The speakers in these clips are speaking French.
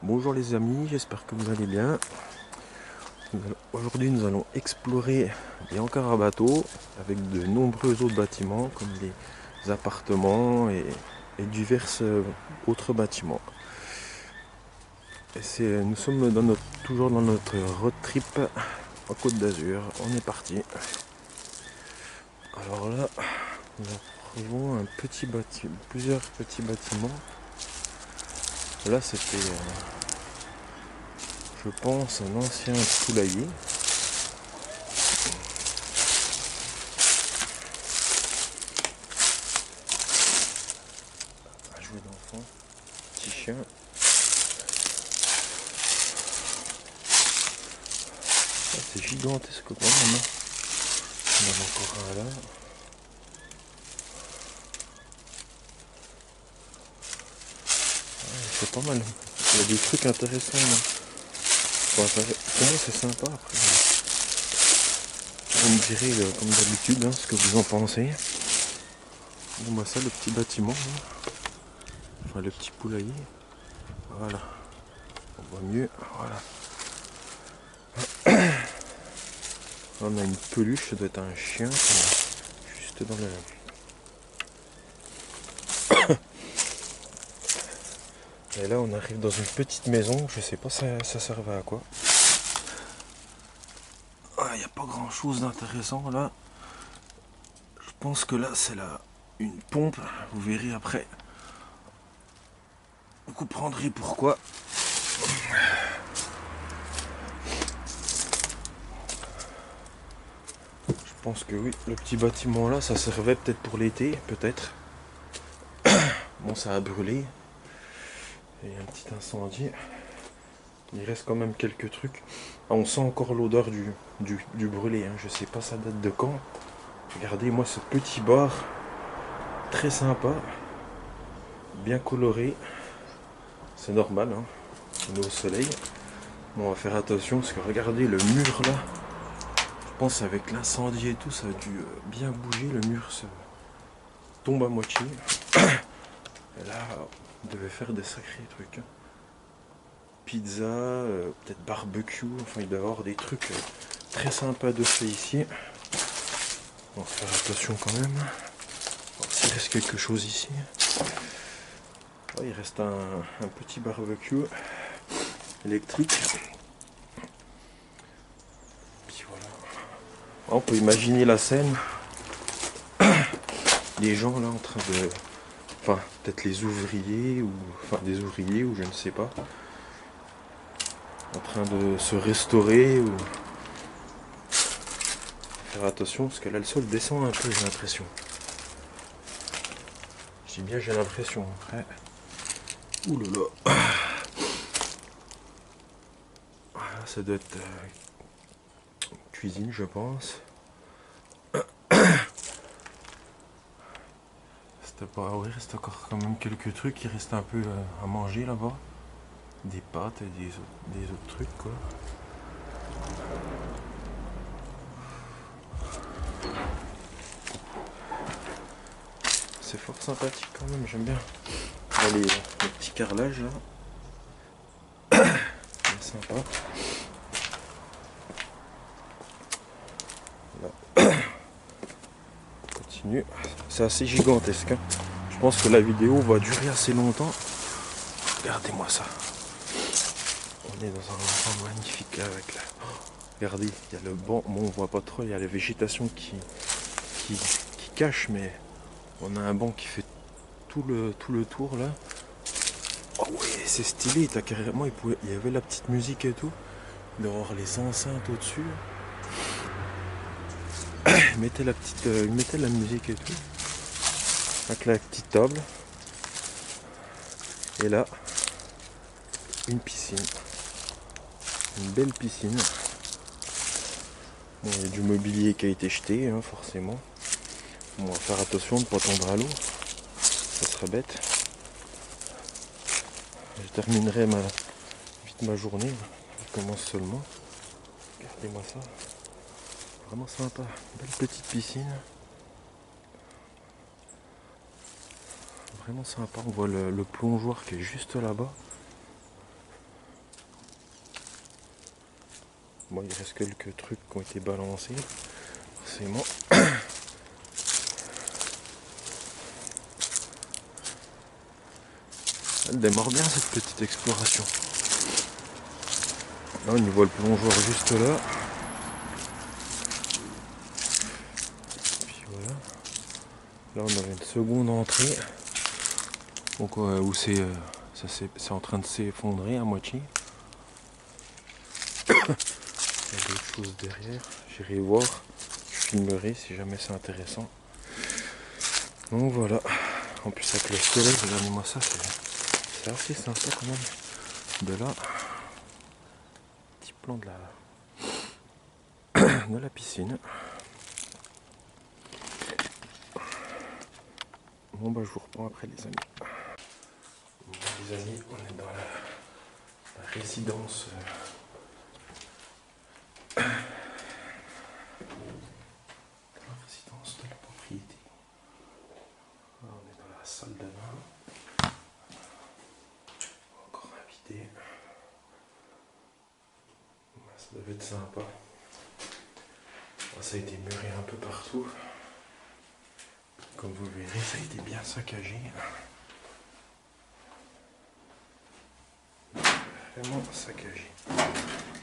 Bonjour les amis, j'espère que vous allez bien. Aujourd'hui nous allons explorer des hangars à bateaux avec de nombreux autres bâtiments comme les appartements et divers autres bâtiments. Nous sommes toujours dans notre road trip en Côte d'Azur. On est parti. Alors là, nous trouvons plusieurs petits bâtiments. Là c'était, je pense, un ancien poulailler. Un jouet d'enfant, petit chien. Ah, c'est gigantesque quand même. Hein. On en a encore un là. Ouais, c'est pas mal. Il y a des trucs intéressants. Hein. Bon, pour moi c'est sympa après. Vous me direz comme d'habitude ce que vous en pensez. Bon bah ça le petit bâtiment. Hein. Enfin le petit poulailler. Voilà. On voit mieux. Voilà. On a une peluche, ça doit être un chien. Juste dans le. Et là on arrive dans une petite maison, je sais pas ça servait à quoi. Il n'y a pas grand chose d'intéressant là. Je pense que là c'est une pompe, vous verrez après. Vous comprendrez pourquoi. Je pense que oui, le petit bâtiment là ça servait peut-être pour l'été, peut-être. Bon ça a brûlé. Et un petit incendie. Il reste quand même quelques trucs. Ah, on sent encore l'odeur du brûlé. Hein. Je sais pas ça date de quand. Regardez moi ce petit bar. Très sympa. Bien coloré. C'est normal. Hein. On est au soleil. Bon, on va faire attention parce que regardez le mur là. Je pense avec l'incendie et tout ça a dû bien bouger. Le mur se tombe à moitié. Et là on devait faire des sacrés trucs. Hein. Pizza, peut-être barbecue, enfin il doit y avoir des trucs très sympas de fait ici. On va faire attention quand même. S'il reste quelque chose ici. Oh, il reste un petit barbecue électrique. Puis voilà. On peut imaginer la scène. Les gens là en train de. Enfin, peut-être les ouvriers ou. Enfin des ouvriers ou je ne sais pas. En train de se restaurer ou. Faire attention parce que là le sol descend un peu j'ai l'impression. Je dis bien j'ai l'impression après. Ouh là là. Voilà, ça doit être cuisine je pense. Il reste encore quand même quelques trucs, il reste un peu à manger là-bas. Des pâtes et des autres trucs quoi. C'est fort sympathique quand même, j'aime bien. Les petits carrelages là. C'est sympa. Là. On continue. C'est assez gigantesque. Hein. Je pense que la vidéo va durer assez longtemps. Regardez-moi ça. On est dans un endroit magnifique avec la. Regardez, il y a le banc. Bon, on voit pas trop, il y a la végétation qui cache, mais on a un banc qui fait tout le tour là. Oh ouais, c'est stylé, t'as carrément, il y avait la petite musique et tout. Il doit y avoir les enceintes au-dessus. Il mettait la musique et tout. Avec la petite table. Et là, une piscine. Une belle piscine. Bon, il y a du mobilier qui a été jeté, hein, forcément. Bon, on va faire attention de ne pas tomber à l'eau. Ça serait bête. Je terminerai vite ma journée. Je commence seulement. Regardez-moi ça. Vraiment sympa. Belle petite piscine. Vraiment sympa. On voit le plongeoir qui est juste là-bas. Bon, il reste quelques trucs qui ont été balancés, forcément. Elle démarre bien cette petite exploration. Là on y voit le plongeoir juste là. Puis voilà. Là on avait une seconde entrée. Donc où c'est en train de s'effondrer à moitié. Il y a d'autres choses derrière. J'irai voir. Je filmerai si jamais c'est intéressant. Donc voilà. En plus avec le soleil, regardez-moi ça, c'est assez sympa quand même. De là, petit plan de la piscine. Bon bah je vous reprends après les amis. Bon, les amis, on est dans la résidence. La résidence de la propriété. Là, on est dans la salle de bain. Encore invité. Ça devait être sympa. Ça a été muré un peu partout. Comme vous verrez, ça a été bien saccagé. Vraiment saccagé.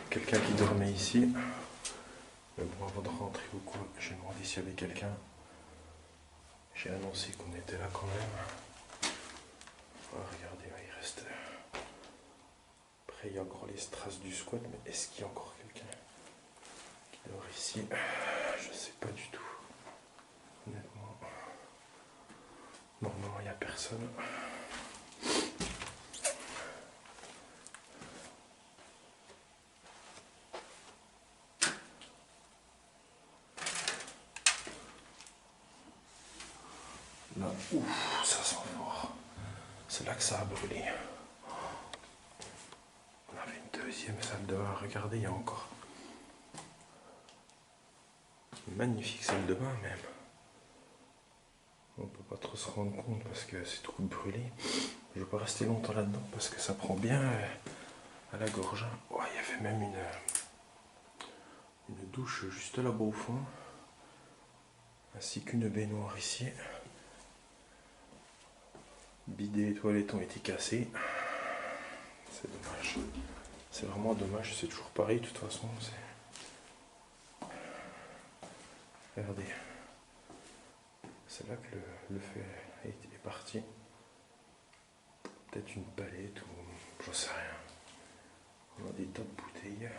Quelqu'un qui dormait ici. Mais bon, avant de rentrer au coin, j'ai demandé s'il y avait quelqu'un. J'ai annoncé qu'on était là quand même. Oh, regardez, il reste. Après, il y a encore les traces du squat, mais est-ce qu'il y a encore quelqu'un qui dort ici? Je sais pas du tout. Honnêtement. Normalement, il n'y a personne. Là, ouf, ça sent fort. C'est là que ça a brûlé. On avait une deuxième salle de bain. Regardez, il y a encore une magnifique salle de bain même. On peut pas trop se rendre compte parce que c'est tout brûlé. Je vais pas rester longtemps là-dedans parce que ça prend bien à la gorge. Oh, il y avait même une douche juste là-bas au fond. Ainsi qu'une baignoire ici. Bidet et toilettes ont été cassés. C'est dommage. C'est vraiment dommage. C'est toujours pareil de toute façon. Regardez. C'est là que le feu est parti. Peut-être une palette ou j'en sais rien. On a des tas de bouteilles.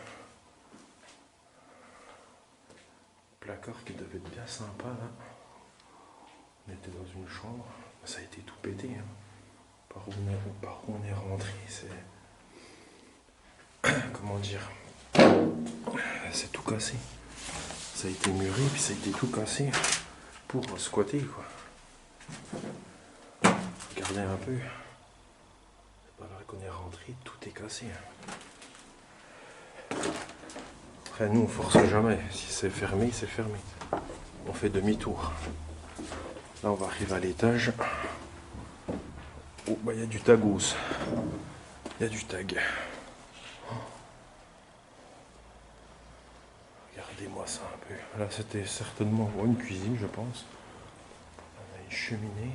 Placard qui devait être bien sympa là. On était dans une chambre. Ça a été tout pété. Hein. Par où on est rentré, c'est. Comment dire? C'est tout cassé. Ça a été muré, puis ça a été tout cassé pour squatter quoi. Regardez un peu. C'est pas là qu'on est rentré, tout est cassé. Après nous on force jamais. Si c'est fermé, c'est fermé. On fait demi-tour. Là on va arriver à l'étage. Oh bah il y a du tagos. Il y a du tag. Regardez-moi ça un peu. Là c'était certainement une cuisine je pense. On a une cheminée.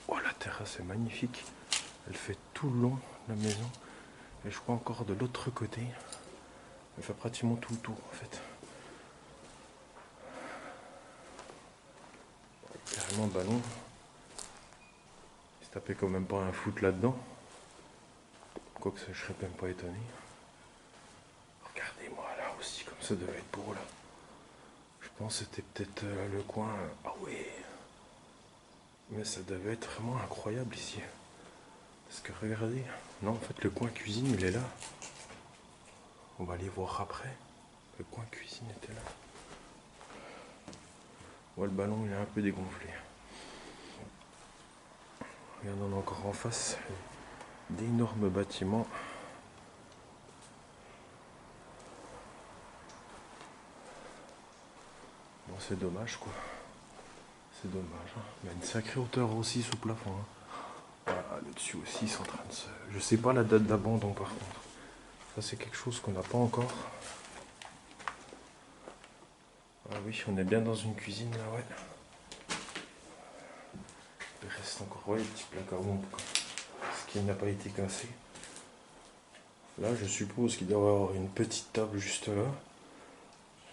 Oh la terrasse est magnifique. Elle fait tout le long de la maison. Et je crois encore de l'autre côté. Elle fait pratiquement tout le tour en fait. Carrément ballon. Il se tapait quand même pas un foot là-dedans. Quoique je serais même pas étonné. Regardez-moi là aussi comme ça devait être beau là. Je pense que c'était peut-être le coin. Ah ouais. Mais ça devait être vraiment incroyable ici. Parce que regardez. Non en fait le coin cuisine il est là. On va aller voir après. Le coin cuisine était là. Ouais, le ballon il est un peu dégonflé. Regardez, on a encore en face d'énormes bâtiments. c'est dommage quoi. C'est dommage. Hein. Il y a une sacrée hauteur aussi sous plafond. Hein. Voilà, le dessus aussi, c'est en train de se... Je sais pas la date d'abandon par contre. Ça c'est quelque chose qu'on n'a pas encore. Ah oui, on est bien dans une cuisine là, ouais. Il reste encore, ouais, les petits placards en tout cas. Ce qui n'a pas été cassé. Là, je suppose qu'il doit y avoir une petite table juste là.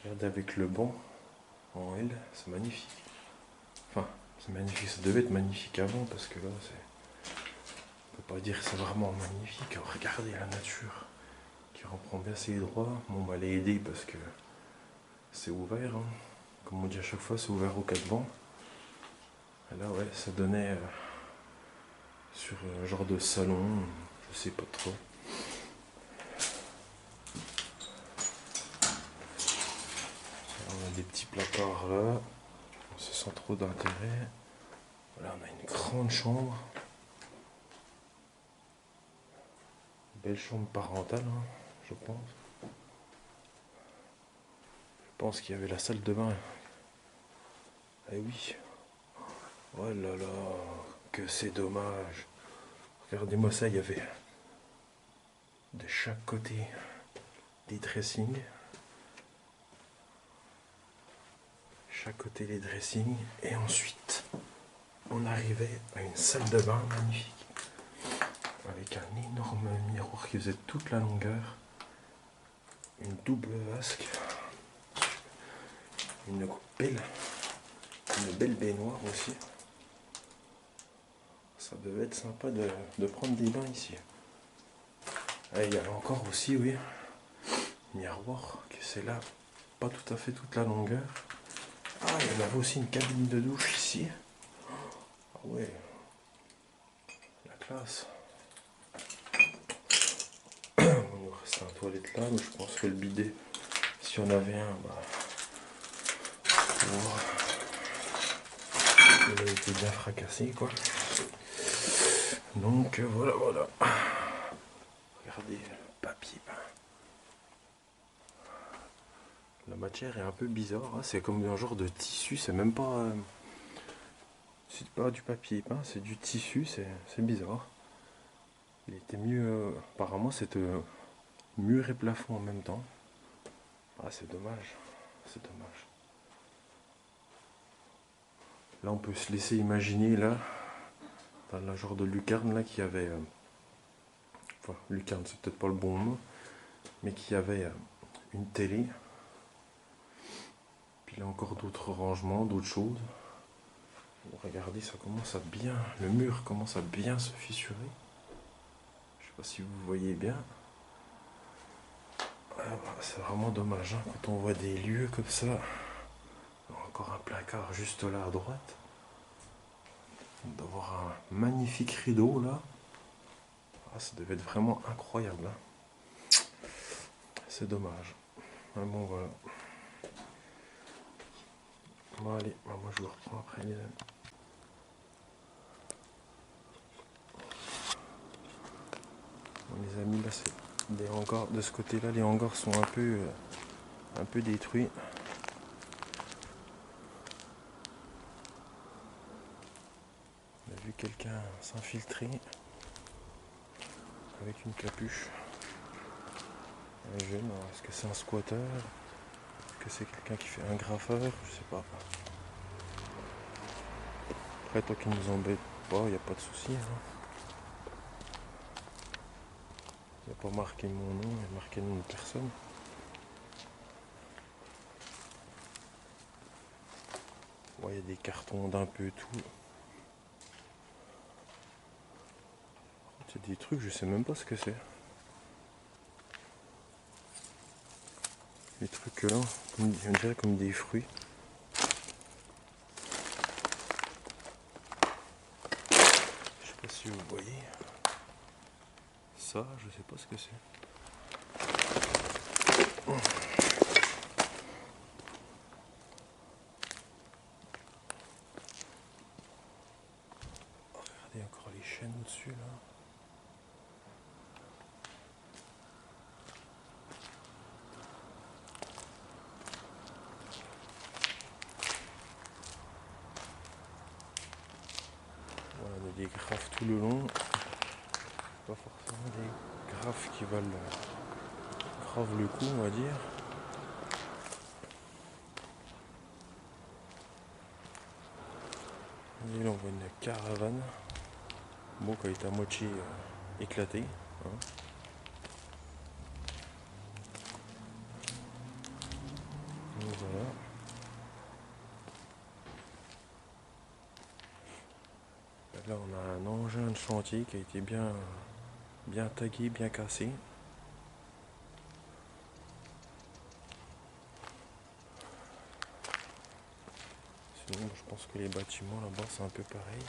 Regarde avec le banc en L, c'est magnifique. Enfin, c'est magnifique, ça devait être magnifique avant parce que là, c'est... On peut pas dire que c'est vraiment magnifique. Alors, regardez la nature qui reprend bien ses droits. Bon, on va les aider parce que c'est ouvert. Hein. Comme on dit à chaque fois, c'est ouvert aux quatre vents. Et là, ouais, ça donnait sur un genre de salon, je sais pas trop. On a des petits placards là, on se sent trop d'intérêt. Voilà, on a une grande chambre. Belle chambre parentale, hein, je pense. Je pense qu'il y avait la salle de bain. Eh oui. Oh là là, que c'est dommage. Regardez-moi ça, il y avait de chaque côté des dressings. Chaque côté les dressings. Et ensuite, on arrivait à une salle de bain magnifique. Avec un énorme miroir qui faisait toute la longueur. Une double vasque. Une belle baignoire aussi. Ça devait être sympa de prendre des bains ici. Ah, il y avait encore aussi, oui, miroir, qui c'est là, pas tout à fait toute la longueur. Ah, il y en avait aussi une cabine de douche ici. Ah ouais, la classe. Il nous reste un toilette là, mais je pense que le bidet, si on avait un, bah, wow. Il a été bien fracassé, quoi. Donc voilà, voilà. Regardez, papier peint. La matière est un peu bizarre, hein. C'est comme un genre de tissu, c'est même pas... c'est pas du papier peint, c'est du tissu, c'est bizarre. Il était mieux... apparemment c'était mur et plafond en même temps. Ah c'est dommage, c'est dommage. Là on peut se laisser imaginer là, dans la genre de lucarne là qui avait... enfin lucarne c'est peut-être pas le bon mot, mais qui avait une télé. Puis là encore d'autres rangements, d'autres choses. Bon, regardez, ça commence à bien... le mur commence à bien se fissurer. Je sais pas si vous voyez bien. Ah, bah, c'est vraiment dommage hein, quand on voit des lieux comme ça. Encore un placard juste là à droite. D'avoir un magnifique rideau là. Ah, ça devait être vraiment incroyable. Hein. C'est dommage. Mais bon voilà. Bon allez, moi je vous reprends après les amis. Bon, les amis là c'est des hangars. De ce côté là les hangars sont un peu détruits. On a vu quelqu'un s'infiltrer avec une capuche. Un jeune, est-ce que c'est un squatter? Est-ce que c'est quelqu'un qui fait un graffeur? Je sais pas. Après, toi qui nous embête pas, il n'y a pas de souci. Hein. Il n'y a pas marqué mon nom, il y a marqué le nom de personne. Ouais, il y a des cartons d'un peu tout. C'est des trucs, je sais même pas ce que c'est. Des trucs là, on dirait comme des fruits. Je sais pas si vous voyez. Ça, je sais pas ce que c'est. Regardez encore les chaînes au-dessus là. graphes tout le long. Pas forcément des graphes qui valent grave le coup, on va dire. Et là on voit une caravane. Bon, qui a été à moitié éclatée. Hein. Donc voilà. Là on a un engin de chantier qui a été bien tagué, bien cassé. Sinon je pense que les bâtiments là-bas c'est un peu pareil.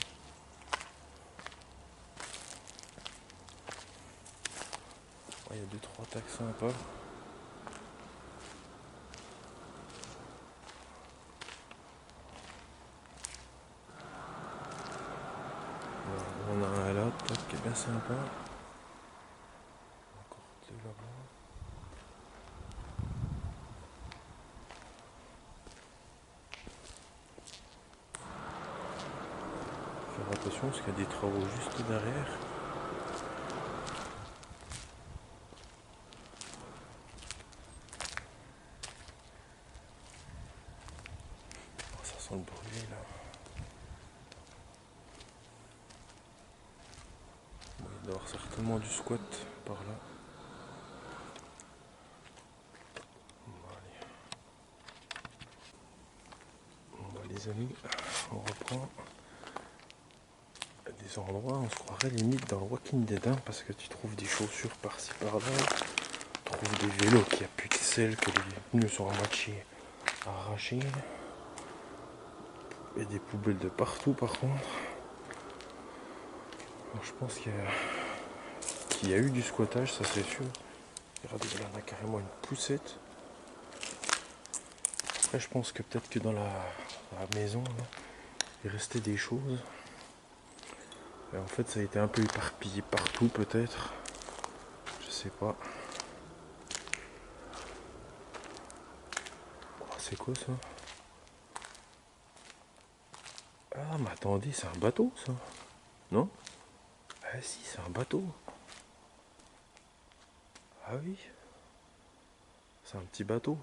Il y a 2-3 tags sympas. On a un là, qui est bien sympa. Encore deux là-bas. Faire attention parce qu'il y a des travaux juste derrière. Oh, ça sent le brûlé là. Bon, il doit y avoir certainement du squat par là. Les amis, on reprend. Des endroits, on se croirait limite dans le Walking Dead parce que tu trouves des chaussures par-ci par-là, tu trouves des vélos qui a plus de selle, que les pneus sont à moitié arrachés. Il y a des poubelles de partout par contre. Alors, je pense qu'il y a eu du squattage, ça c'est sûr. Regardez, là on a carrément une poussette. Après je pense que peut-être que dans la maison, là, il restait des choses. Et en fait ça a été un peu éparpillé partout peut-être. Je sais pas. Oh, c'est quoi ça? Ah mais attendez, c'est un bateau ça? Non? Ah si, c'est un bateau. Ah oui. C'est un petit bateau.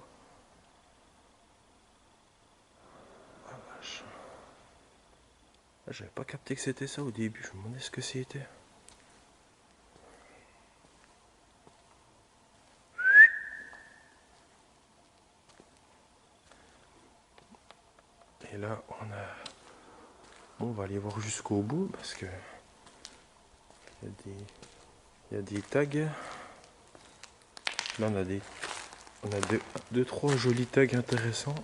Ah vache. Ah, j'avais pas capté que c'était ça au début, je me demandais ce que c'était. Et là on a... Bon, on va aller voir jusqu'au bout parce que il y a des tags. Là on a deux, trois jolis tags intéressants.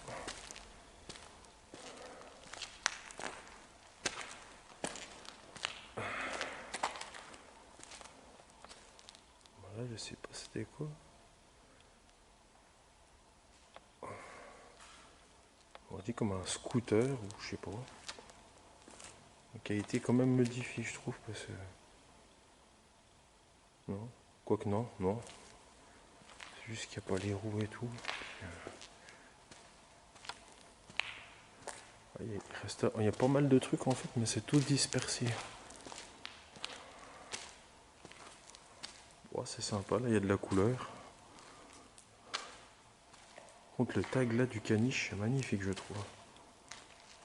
Là je sais pas c'était quoi. On dit comme un scooter ou je sais pas. Qui a été quand même modifié je trouve parce que... Non. Quoique non, non. C'est juste qu'il n'y a pas les roues et tout. Il y a pas mal de trucs en fait, mais c'est tout dispersé. Oh, c'est sympa, là il y a de la couleur. Par contre le tag là du caniche, c'est magnifique je trouve.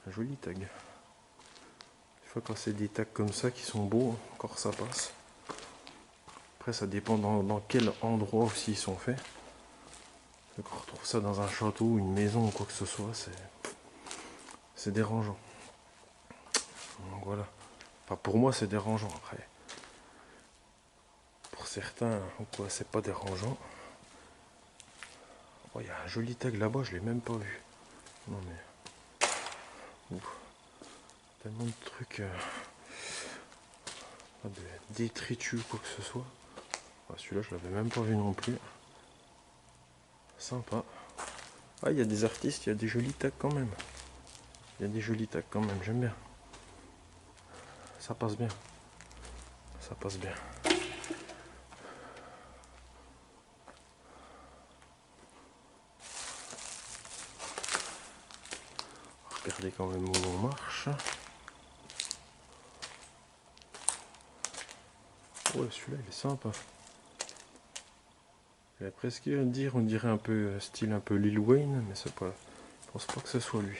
Un joli tag. Des fois quand c'est des tags comme ça qui sont beaux, encore ça passe. Après ça dépend dans quel endroit aussi ils sont faits. Quand on retrouve ça dans un château, une maison ou quoi que ce soit, c'est dérangeant. Donc voilà. Enfin pour moi c'est dérangeant après. Pour certains, quoi, c'est pas dérangeant. Oh, il y a un joli tag là-bas, je l'ai même pas vu. Non mais... Ouf. Tellement de trucs... de détritus ou quoi que ce soit. Ah, celui-là je l'avais même pas vu non plus. Sympa. Ah, il y a des artistes, il y a des jolis tags quand même. Il y a des jolis tags quand même, j'aime bien. Ça passe bien. Ça passe bien. Regardez quand même où on marche. Ouais, celui-là il est sympa. Il a presque à dire, on dirait un peu style un peu Lil Wayne, mais c'est pas. Je pense pas que ce soit lui.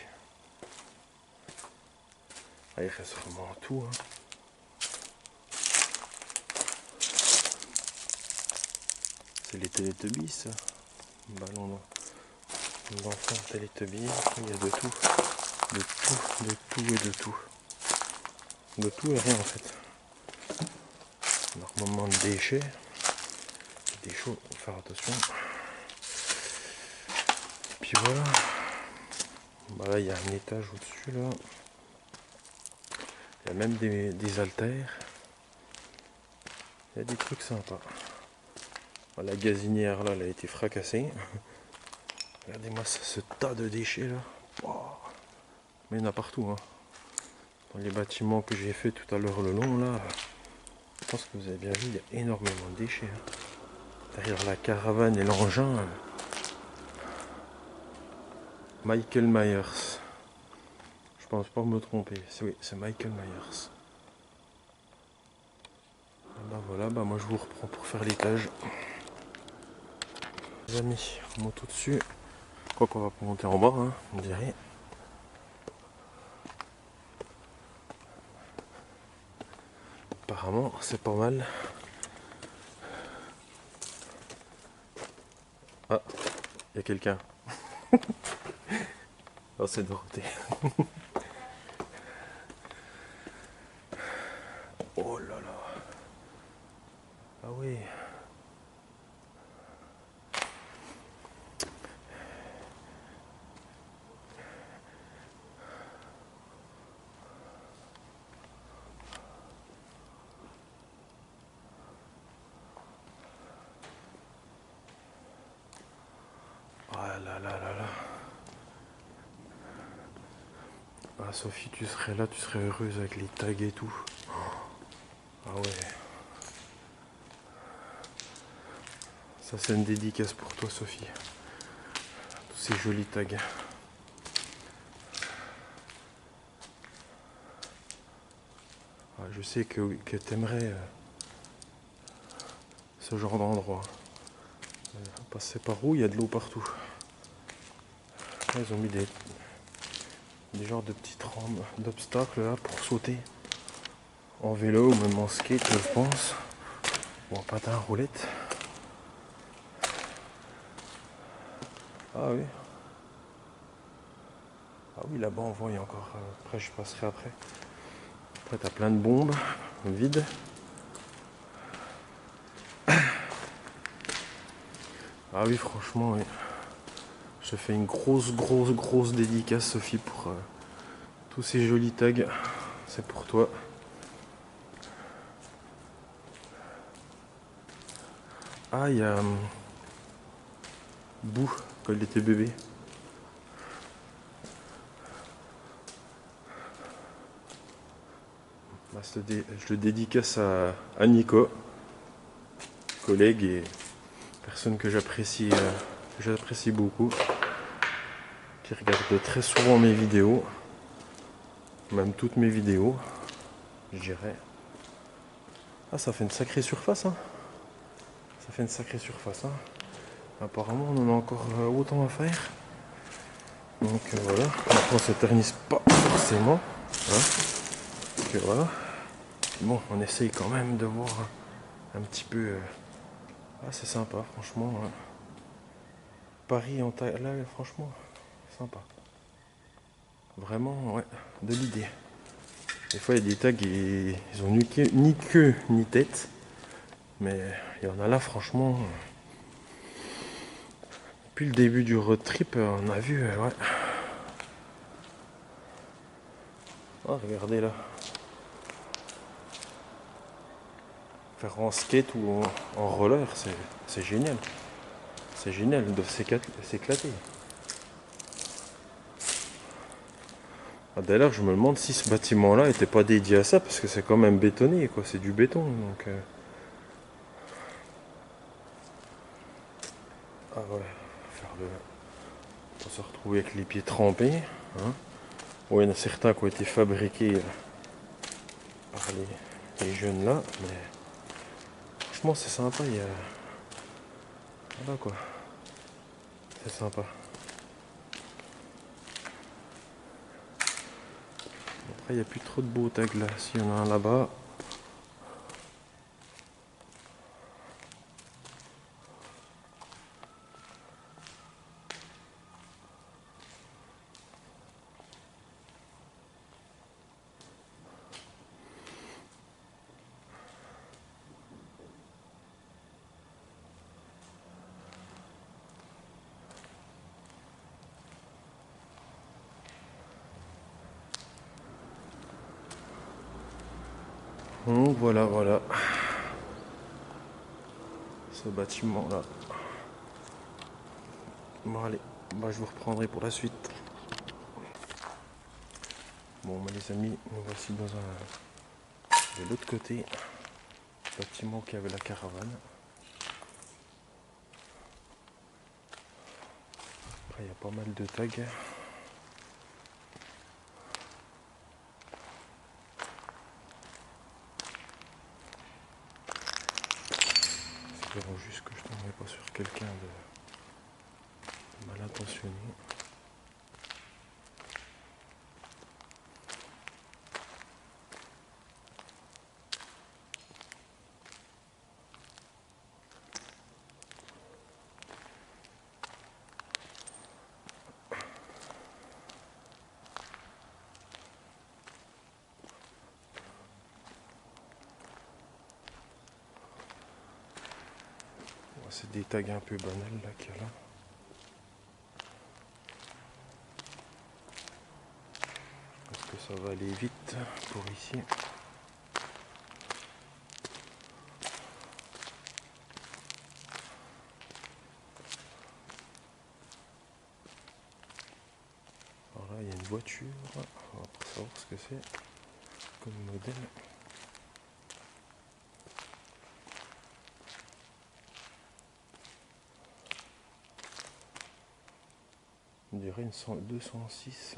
Ah, il reste vraiment tout. Hein. C'est les Teletubbies, ça. Ballon d'enfant Teletubbies. Il y a de tout. De tout, de tout et de tout. De tout et rien en fait. Normalement de déchets. Des choses, faut faire attention. Puis voilà. Bah là il y a un étage au-dessus là. Il y a même des haltères. Il y a des trucs sympas. La gazinière là elle a été fracassée. Regardez-moi ce tas de déchets là. Wow. Mais il y en a partout. Hein. Dans les bâtiments que j'ai fait tout à l'heure le long là. Je pense que vous avez bien vu, il y a énormément de déchets. Hein. Derrière la caravane et l'engin. Michael Myers. Je pense pas me tromper. Oui, c'est Michael Myers. Et bah voilà, bah moi je vous reprends pour faire l'étage. Les amis, on monte au-dessus. Quoi qu'on va pas monter en bas, hein, on dirait. Apparemment, c'est pas mal. Ah, il y a quelqu'un. Oh, c'est Dorothée. Oh là là. Ah oui. Ah là là là là. Ah Sophie, tu serais là, tu serais heureuse avec les tags et tout. Ah ouais. Ça c'est une dédicace pour toi Sophie. Tous ces jolis tags. Ah, je sais que tu aimerais ce genre d'endroit. Passer par où il y a de l'eau partout. Là, ils ont mis des genres de petites rampes d'obstacles là pour sauter. En vélo ou même en skate je pense. Ou en patin à roulette. Ah oui. Ah oui, là-bas on voit, il y a encore. Après je passerai après. Après t'as plein de bombes vides. Ah oui, franchement, oui. Je te fais une grosse dédicace Sophie pour tous ces jolis tags. C'est pour toi. Ah, il y a Bou quand il était bébé. Bah, je le dédicace à Nico, collègue et personne que j'apprécie beaucoup, qui regarde très souvent mes vidéos, même toutes mes vidéos, je dirais. Ah, ça fait une sacrée surface, hein. Ça fait une sacrée surface, hein. Apparemment, on en a encore autant à faire. Donc voilà, après on s'éternise pas forcément. Hein. Donc voilà. Bon, on essaye quand même de voir un petit peu. Ah, c'est sympa, franchement. Hein. Paris en taille, là, franchement, sympa. Vraiment, ouais, de l'idée. Des fois, il y a des tags, ils ont ni queue ni tête. Mais il y en a là, franchement. Depuis le début du road trip, on a vu, ouais. Oh, regardez là. Faire en skate ou en roller, c'est génial. C'est génial de s'éclater. Ah, d'ailleurs, je me demande si ce bâtiment-là n'était pas dédié à ça, parce que c'est quand même bétonné, quoi. C'est du béton, donc. Ah ouais, on va se retrouver avec les pieds trempés. Hein. Bon, il y en a certains qui ont été fabriqués par les jeunes là, mais Franchement, c'est sympa. Il y a... Voilà quoi. C'est sympa. Après, il n'y a plus trop de beaux tags là. S'il y en a un là-bas. Donc voilà, voilà. Ce bâtiment là. Bon allez, bah, je vous reprendrai pour la suite. Bon bah, les amis, nous voici dans un de l'autre côté. Bâtiment qui avait la caravane. Après il y a pas mal de tags. Espérons juste que je ne tomberai pas sur quelqu'un de mal intentionné. C'est des tags un peu banals là qu'il y a là. Est-ce que ça va aller vite pour ici? Alors là il y a une voiture. On va savoir ce que c'est comme modèle. On dirait une 206.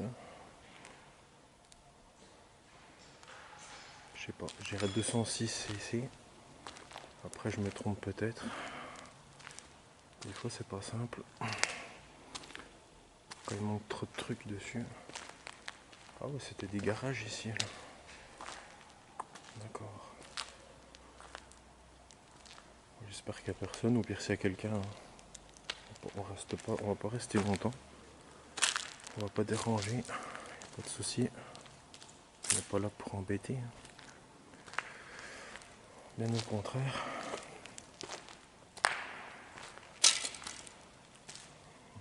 Je sais pas, je dirais 206 cc. Après je me trompe peut-être. Des fois c'est pas simple. Quand il manque trop de trucs dessus. Ah ouais, c'était des garages ici là. D'accord. J'espère qu'il n'y a personne, ou pire s'il y a quelqu'un, on reste pas, on va pas rester longtemps. On va pas déranger, pas de souci. On n'est pas là pour embêter. Bien au contraire.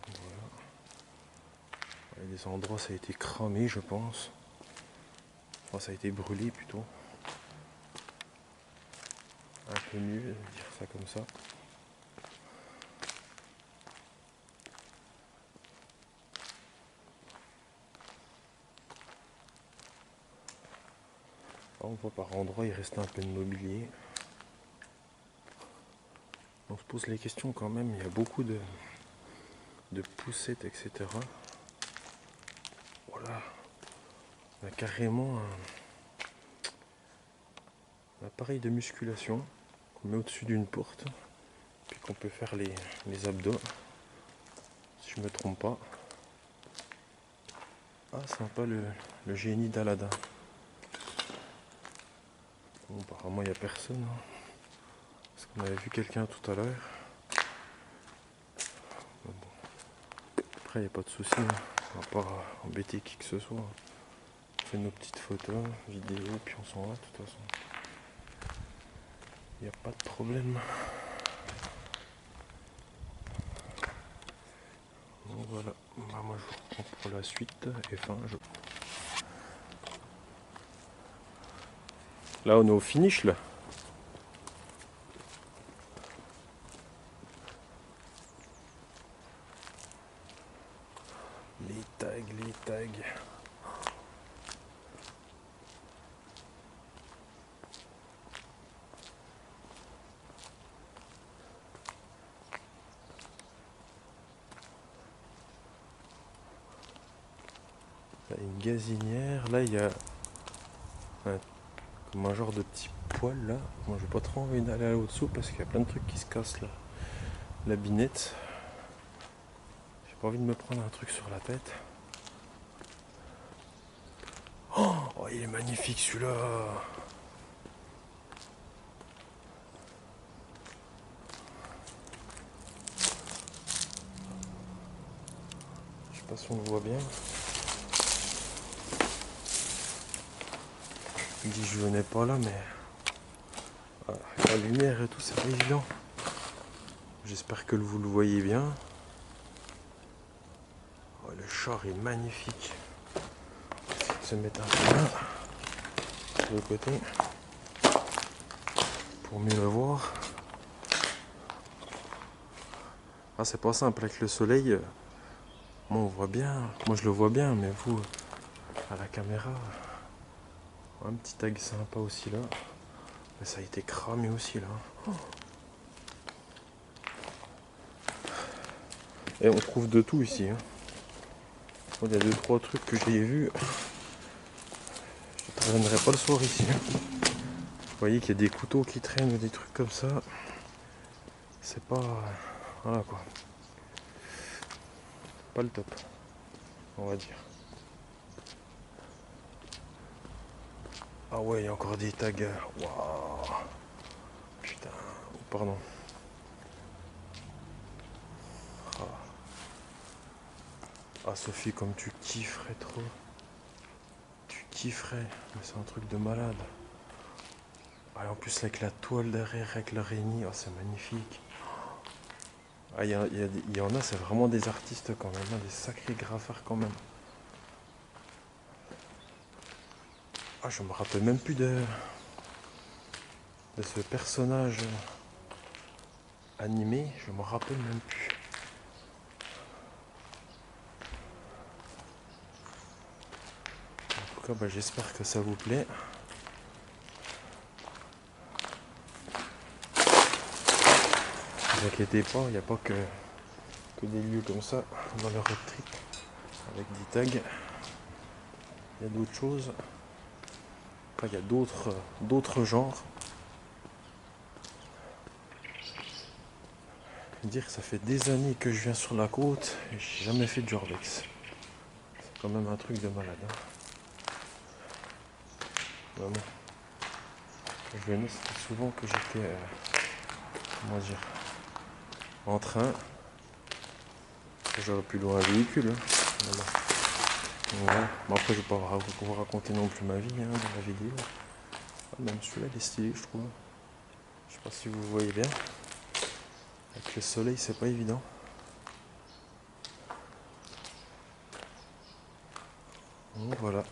Voilà. Il y a des endroits ça a été cramé je pense. Enfin ça a été brûlé plutôt. Un peu mieux de dire ça comme ça. Là, on voit par endroits il reste un peu de mobilier. On se pose les questions quand même, il y a beaucoup de poussettes, etc. Voilà. On a carrément un appareil de musculation qu'on met au-dessus d'une porte. Puis qu'on peut faire les abdos. Si je me trompe pas. Ah sympa le génie d'Aladin. Bon, apparemment il n'y a personne. Parce qu'on avait vu quelqu'un tout à l'heure. Bon. Après il n'y a pas de souci. On va pas embêter qui que ce soit. On fait nos petites photos, vidéos, puis on s'en va de toute façon. Il n'y a pas de problème. Donc voilà. Bah, moi je vous reprends pour la suite. Et fin je... Là on est au finish là. Les tags, les tags. Là, une gazinière. Là il y a un Comme un genre de petit poil là. Moi j'ai pas trop envie d'aller là-dessous parce qu'il y a plein de trucs qui se cassent là. La binette. J'ai pas envie de me prendre un truc sur la tête. Oh, il est magnifique celui-là. Je sais pas si on le voit bien. Il dit que je venais pas là, mais la lumière et tout, c'est pas évident. J'espère que vous le voyez bien. Oh, le char est magnifique. On va se mettre un peu là, de l'autre côté, pour mieux le voir. Ah, c'est pas simple avec le soleil. Moi on voit bien, moi je le vois bien, mais vous, à la caméra, un petit tag sympa aussi là. Mais ça a été cramé aussi là. Et on trouve de tout ici. Hein. Il y a 2-3 trucs que j'ai vus. Je ne traînerai pas le soir ici. Hein. Vous voyez qu'il y a des couteaux qui traînent ou des trucs comme ça. C'est pas... Voilà quoi. Pas le top, on va dire. Ah ouais, il y a encore des tags. Waouh. Putain, pardon. Ah Sophie, comme tu kifferais trop. Tu kifferais, mais c'est un truc de malade. Ah, et en plus avec la toile derrière, avec l'araignée, oh, c'est magnifique. Ah, il y en a, c'est vraiment des artistes quand même, hein, des sacrés graffeurs quand même. Ah, je me rappelle même plus de ce personnage animé, je me rappelle même plus. En tout cas, j'espère que ça vous plaît. Ne vous inquiétez pas, il n'y a pas que des lieux comme ça dans le road trip avec des tags. Il y a d'autres choses. Enfin, il y a d'autres genres. Dire que ça fait des années que je viens sur la côte et j'ai jamais fait de Jordex. C'est quand même un truc de malade. Hein. Vraiment. Je venais, c'était souvent que j'étais, comment dire, en train. J'aurais pu louer un véhicule. Hein. Voilà. Ouais. Bon, après, je vais pas vous raconter non plus ma vie hein, dans la vidéo. Ah, même celui-là, il est stylé, je trouve. Je sais pas si vous voyez bien. Avec le soleil, c'est pas évident. Donc, voilà.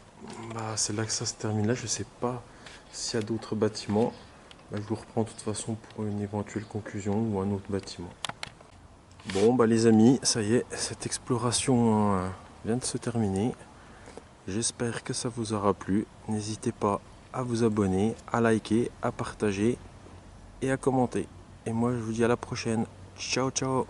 C'est là que ça se termine. Là, je sais pas s'il y a d'autres bâtiments. Je vous reprends de toute façon pour une éventuelle conclusion ou un autre bâtiment. Bon, les amis, ça y est, cette exploration vient de se terminer. J'espère que ça vous aura plu. N'hésitez pas à vous abonner, à liker, à partager et à commenter. Et moi, je vous dis à la prochaine. Ciao, ciao!